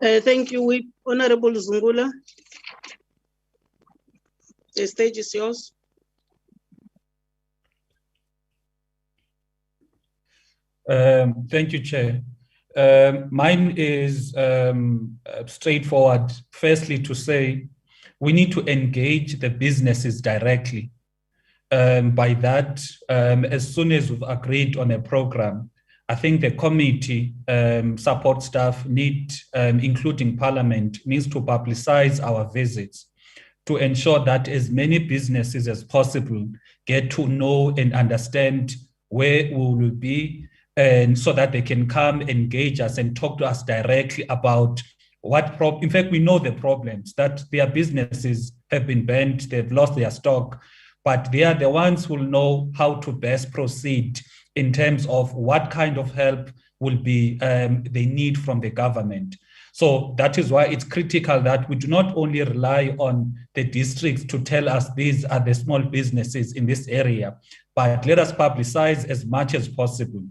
Thank you, Whip. Honorable Zungula. The stage is yours. Thank you, Chair. Mine is straightforward. Firstly, to say we need to engage the businesses directly. By that, as soon as we've agreed on a program, I think the committee support staff including Parliament, needs to publicize our visits to ensure that as many businesses as possible get to know and understand where we will be, and so that they can come engage us and talk to us directly about in fact, we know the problems, that their businesses have been banned, they've lost their stock, but they are the ones who will know how to best proceed in terms of what kind of help will be they need from the government. So that is why it's critical that we do not only rely on the districts to tell us these are the small businesses in this area, but let us publicize as much as possible.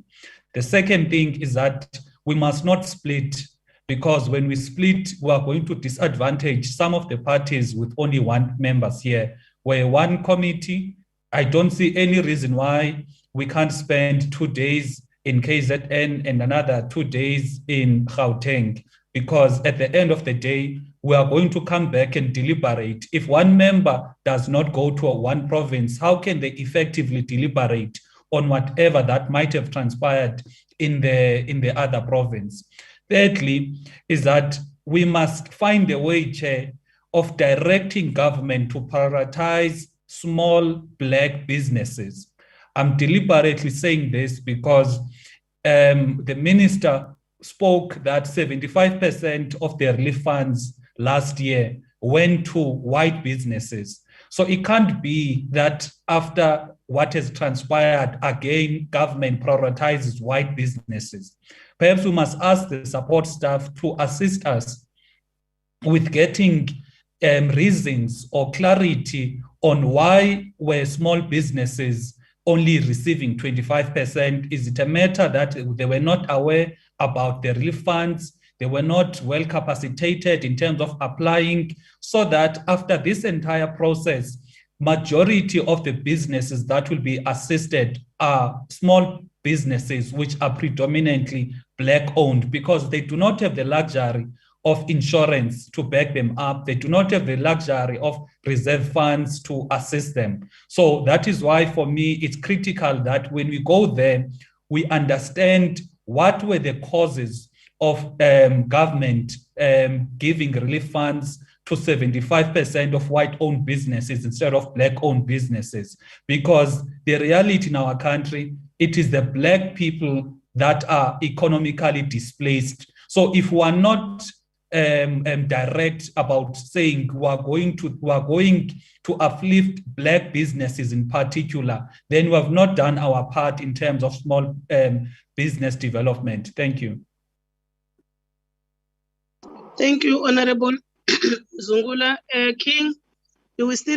The second thing is that we must not split, because when we split, we are going to disadvantage some of the parties with only one members here. Where one committee, I don't see any reason why we can't spend 2 days in KZN and another 2 days in Gauteng, because at the end of the day, we are going to come back and deliberate. If one member does not go to one province, how can they effectively deliberate on whatever that might have transpired in the other province? Thirdly, is that we must find a way, Chair, of directing government to prioritize small Black businesses. I'm deliberately saying this because the minister spoke that 75% of the relief funds last year went to white businesses. So it can't be that after what has transpired, again, government prioritizes white businesses. Perhaps we must ask the support staff to assist us with getting reasons or clarity on why were small businesses only receiving 25%. Is it a matter that they were not aware about the relief funds? They were not well capacitated in terms of applying, so that after this entire process, majority of the businesses that will be assisted are small businesses which are predominantly Black owned, because they do not have the luxury of insurance to back them up. They do not have the luxury of reserve funds to assist them. So that is why, for me, it's critical that when we go there, we understand what were the causes of government giving relief funds to 75% of white-owned businesses instead of Black-owned businesses. Because the reality in our country, it is the Black people that are economically displaced. So if we are not direct about saying we are going to uplift Black businesses in particular, then we have not done our part in terms of small business development. Thank you. Thank you, Honorable Zungula. King, do we still